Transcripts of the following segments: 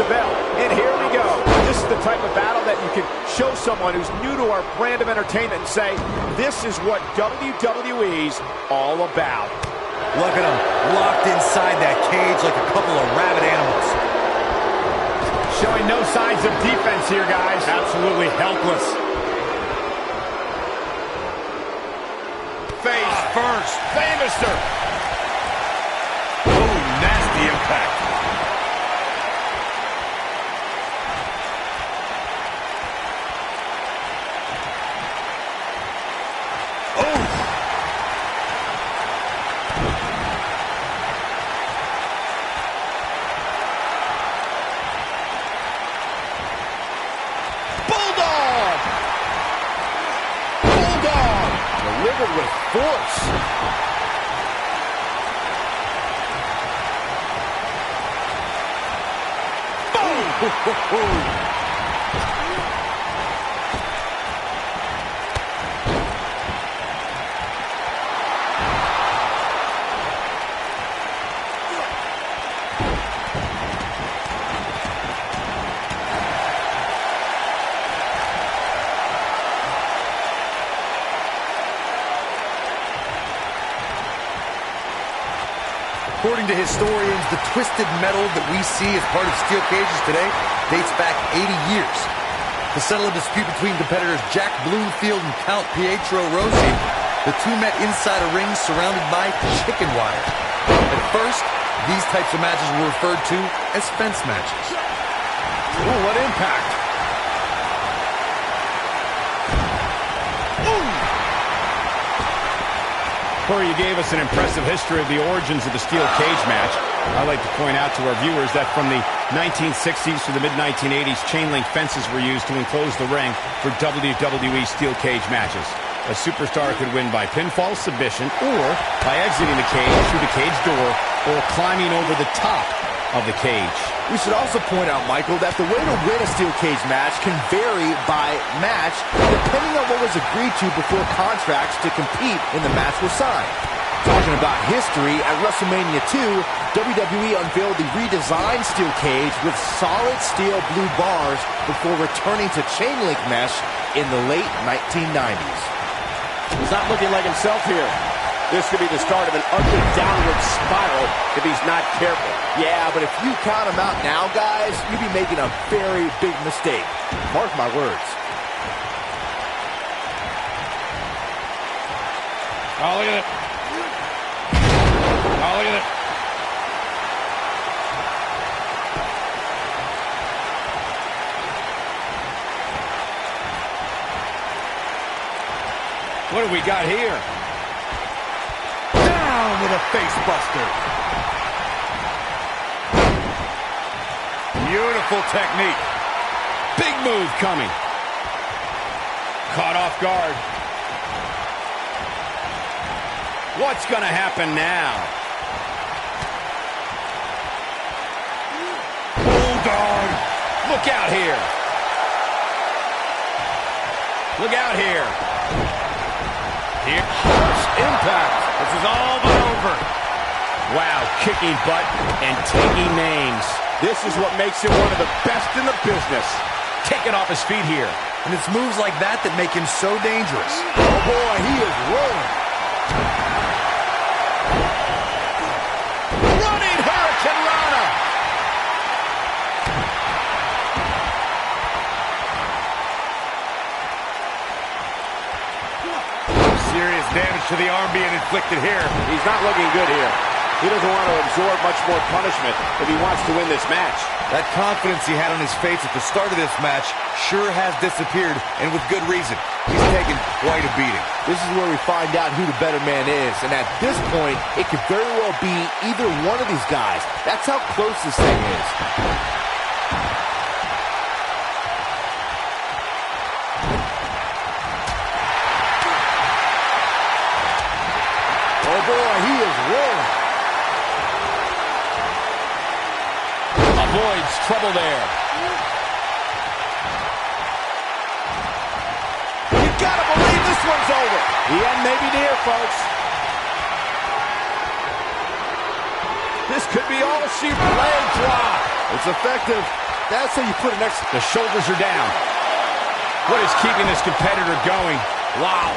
the bell. And here we go. This is the type of battle that you can show someone who's new to our brand of entertainment and say, this is what WWE's all about. Look at them, locked inside that cage like a couple of rabid animals. Showing no signs of defense here, guys. Absolutely helpless. Face first. Famouser. Oh, nasty impact. Delivered with force. Boom! According to historians, the twisted metal that we see as part of steel cages today dates back 80 years. To settle a dispute between competitors Jack Bloomfield and Count Pietro Rossi, the two met inside a ring surrounded by chicken wire. At first, these types of matches were referred to as fence matches. Ooh, what impact! Corey, you gave us an impressive history of the origins of the steel cage match. I'd like to point out to our viewers that from the 1960s to the mid-1980s, chain link fences were used to enclose the ring for WWE steel cage matches. A superstar could win by pinfall submission or by exiting the cage through the cage door or climbing over the top of the cage. We should also point out, Michael, that the way to win a steel cage match can vary by match depending on what was agreed to before contracts to compete in the match were signed. Talking about history, at WrestleMania 2, WWE unveiled the redesigned steel cage with solid steel blue bars before returning to chain link mesh in the late 1990s. He's not looking like himself here. This could be the start of an ugly downward spiral if he's not careful. Yeah, but if you count him out now, guys, you'd be making a very big mistake. Mark my words. Oh, look at it. Oh, look at it. What do we got here? Down with a face buster. Beautiful technique. Big move coming. Caught off guard. What's going to happen now? Bulldog. Look out here. Look out here. Here. Harsh impact. This is all but over. Wow, kicking butt and taking names. This is what makes him one of the best in the business. Taking off his feet here. And it's moves like that that make him so dangerous. Oh boy, he is rolling. Running Hurricane Rana. Serious damage to the arm being inflicted here. He's not looking good here. He doesn't want to absorb much more punishment if he wants to win this match. That confidence he had on his face at the start of this match sure has disappeared, and with good reason. He's taken quite a beating. This is where we find out who the better man is, and at this point, it could very well be either one of these guys. That's how close this thing is. Oh boy, he is rolling. Avoids trouble there. You gotta believe this one's over. The end may be near, folks. This could be all she leg drop. It's effective. That's how you put an The shoulders are down. What is keeping this competitor going? Wow.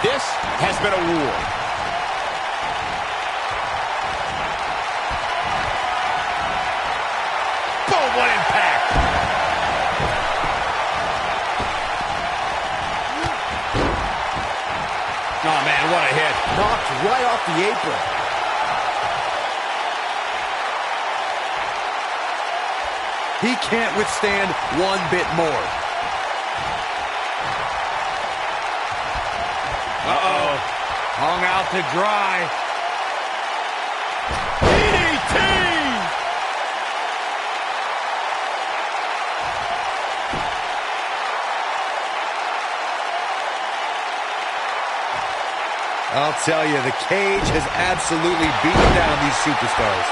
This has been a war. Boom, what impact. Oh, man, what a hit. knocked right off the apron. He can't withstand one bit more. Uh-oh. Hung out to dry. DDT! I'll tell you, the cage has absolutely beaten down these superstars.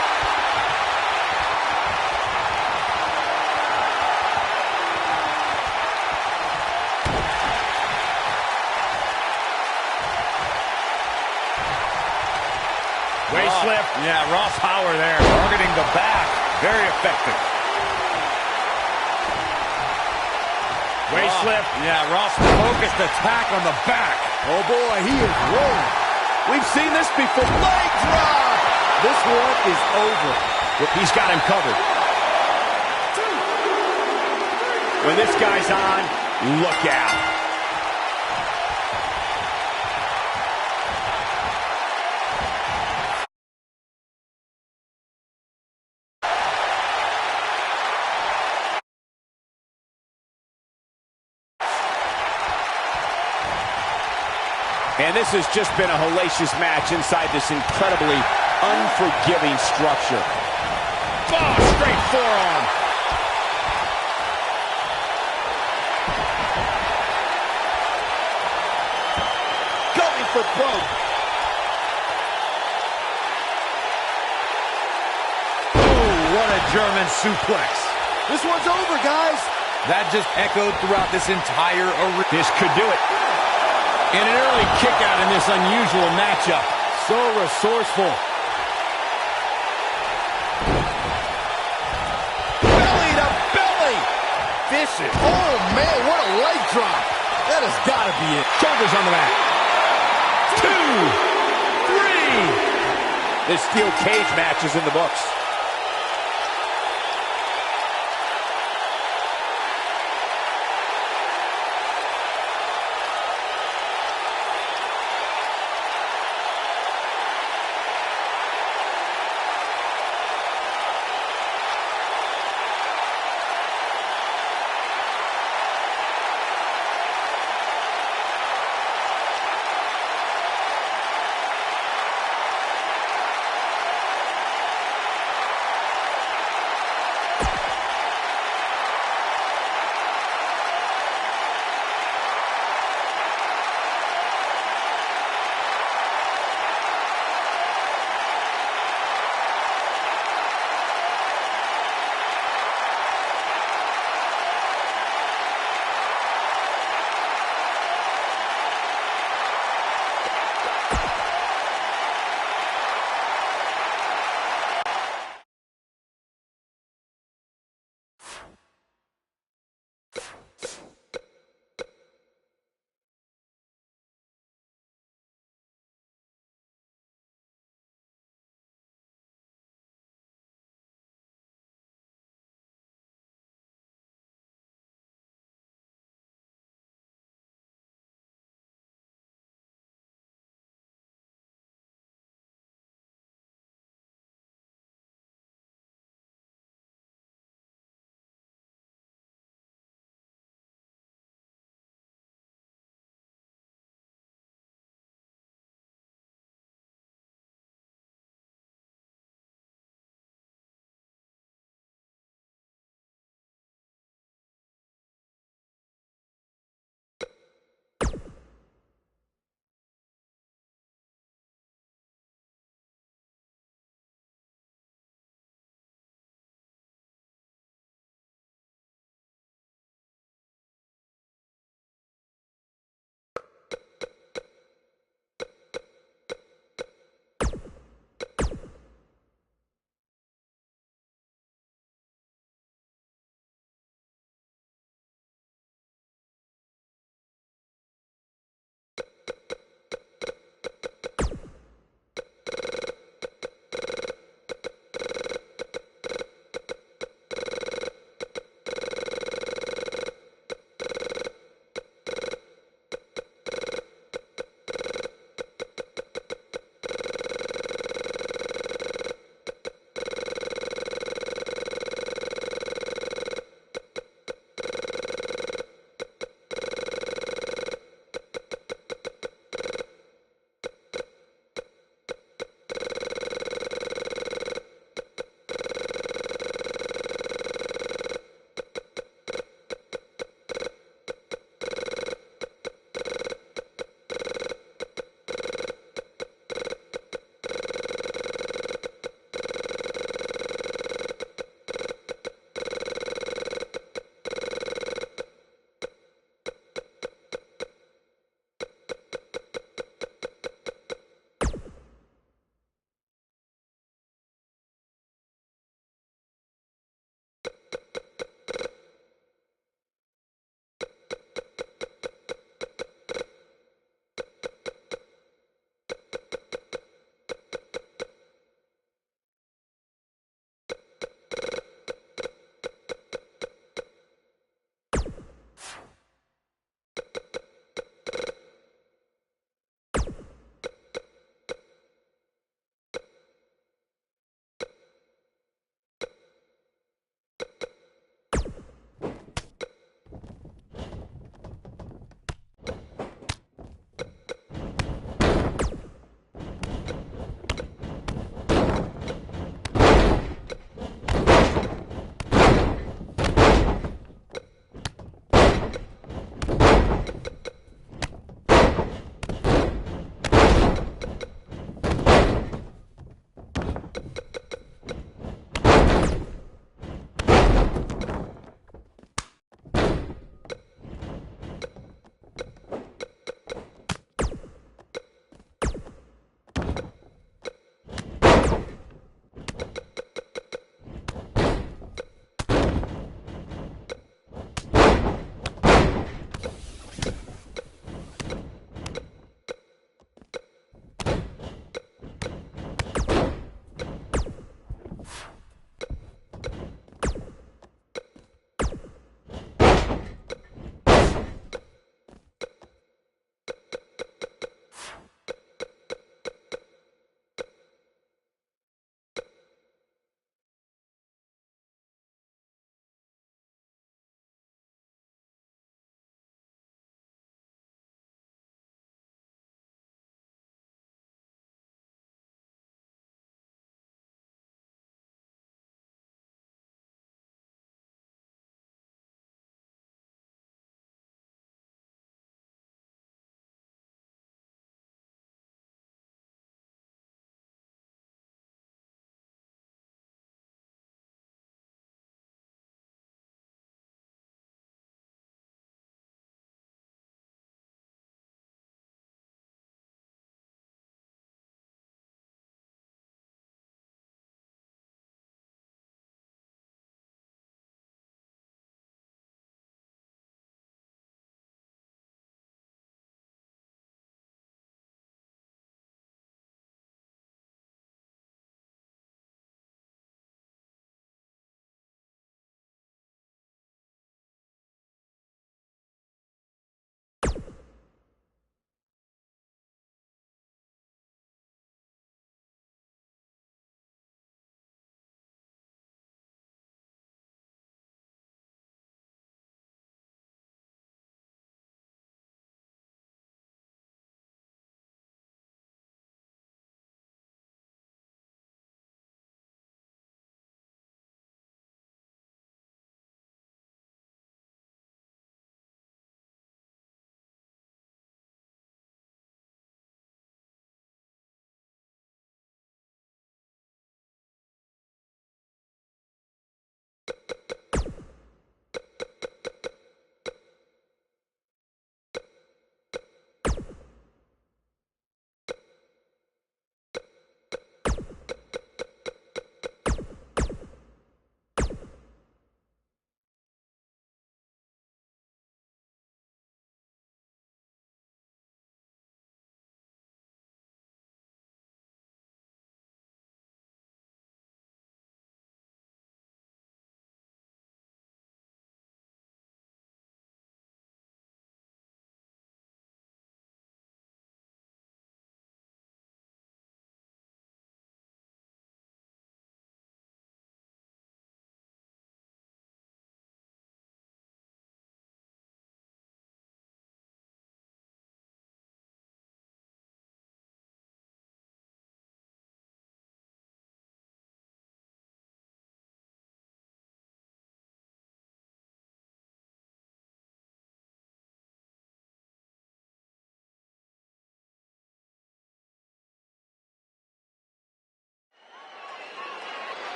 Waist slip. Yeah, Ross Power there. Targeting the back. Very effective. Waist slip. Yeah, Ross focused attack on the back. Oh boy, he is rolling. We've seen this before. Leg drop! This one is over. He's got him covered. When this guy's on, look out. And this has just been a hellacious match inside this incredibly unforgiving structure. Oh, straight forearm. Going for broke. Oh, what a German suplex. This one's over, guys. That just echoed throughout this entire arena. This could do it. And an early kick out in this unusual matchup. So resourceful. Belly to belly. Vicious. Oh, man, what a leg drop. That has got to be it. Shoulders on the mat. 2, 3. This steel cage match is in the books.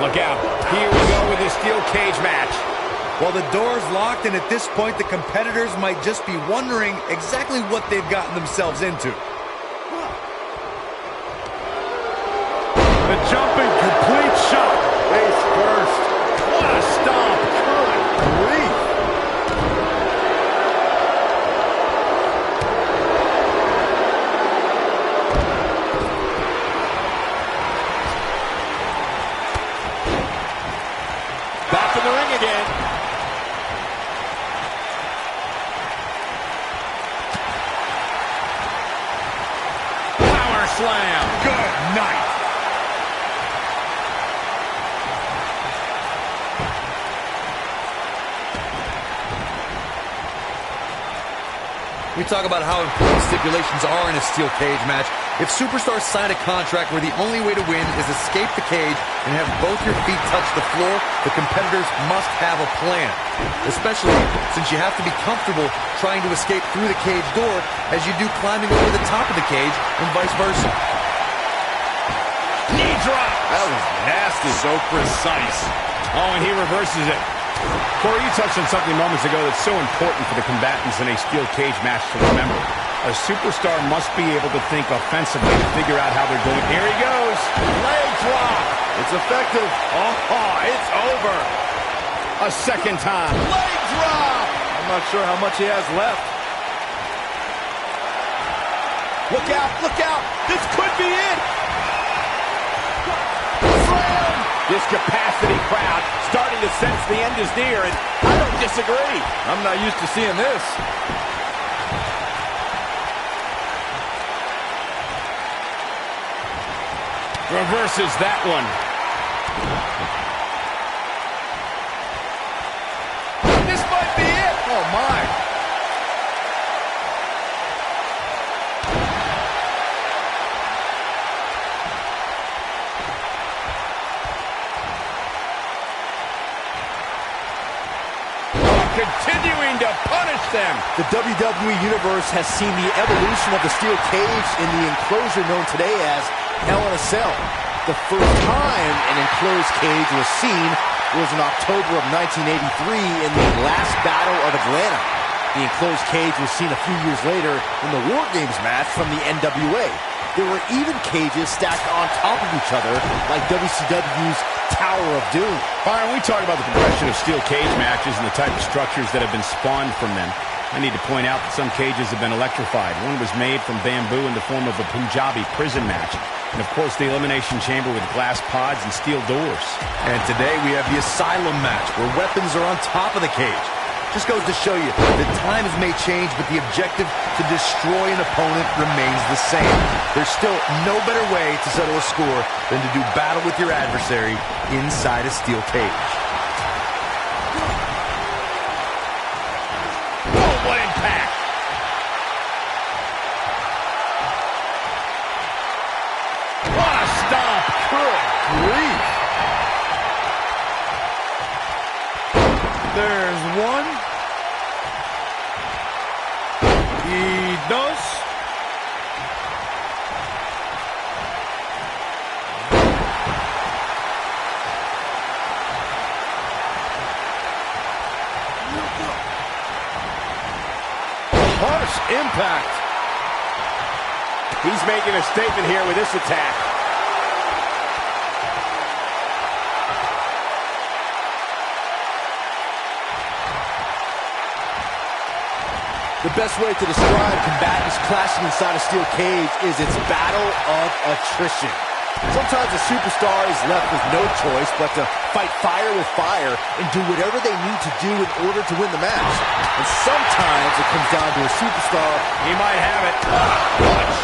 Look out. Here we go with this steel cage match. Well, the door's locked, and at this point, the competitors might just be wondering exactly what they've gotten themselves into. The jumping complete shot. Face first. What a stomp. Good grief. Back in the ring again. Power slam. Good night. We talk about how important stipulations are in a steel cage match. If superstars sign a contract where the only way to win is escape the cage and have both your feet touch the floor, the competitors must have a plan. Especially since you have to be comfortable trying to escape through the cage door as you do climbing over the top of the cage and vice versa. Knee drop. That was nasty. So precise. Oh, and he reverses it. Corey, you touched on something moments ago that's so important for the combatants in a steel cage match to remember. A superstar must be able to think offensively to figure out how they're going. Here he goes. Leg drop. It's effective. Oh, it's over. A second time. Leg drop. I'm not sure how much he has left. Look out, look out. This could be it. Slam! This capacity crowd starting to sense the end is near, and I don't disagree. I'm not used to seeing this. Reverses that one. This might be it. Oh, my. Continuing to punish them. The WWE Universe has seen the evolution of the steel cage in the enclosure known today as Hell in a Cell. The first time an enclosed cage was seen was in October of 1983 in the last Battle of Atlanta. The enclosed cage was seen a few years later in the War Games match from the NWA. There were even cages stacked on top of each other, like WCW's Tower of Doom. Byron, we talk about the progression of steel cage matches and the type of structures that have been spawned from them. I need to point out that some cages have been electrified. One was made from bamboo in the form of a Punjabi prison match. And, of course, the Elimination Chamber with glass pods and steel doors. And today we have the Asylum match, where weapons are on top of the cage. Just goes to show you that times may change, but the objective to destroy an opponent remains the same. There's still no better way to settle a score than to do battle with your adversary inside a steel cage. Oh, what impact! What a stomp! Good grief! There's one. Y dos. Harsh impact. He's making a statement here with this attack. The best way to describe combatants clashing inside a steel cage is its battle of attrition. Sometimes a superstar is left with no choice but to fight fire with fire and do whatever they need to do in order to win the match. And sometimes it comes down to a superstar. He might have it. Punch.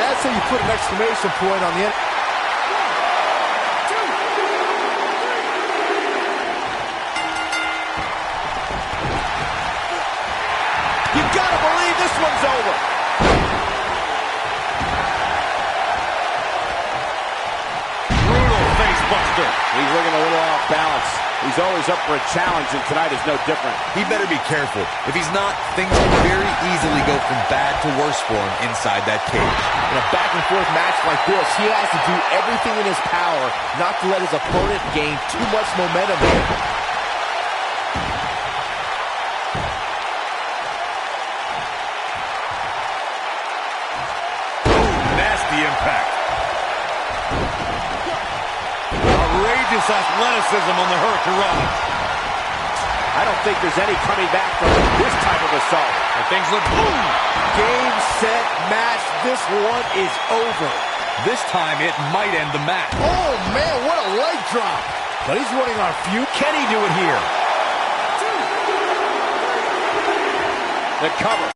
That's how you put an exclamation point on the end. You gotta believe this one's over. Brutal face buster. He's looking a little off balance. He's always up for a challenge, and tonight is no different. He better be careful. If he's not, things can very easily go from bad to worse for him inside that cage. In a back-and-forth match like this, he has to do everything in his power not to let his opponent gain too much momentum here. Nasty impact. Outrageous athleticism on the Hurricane. I don't think there's any coming back from this type of assault. And things look boom. Game, set, match. This one is over. This time it might end the match. Oh, man, what a leg drop. But he's running on fumes. Can he do it here? The cover.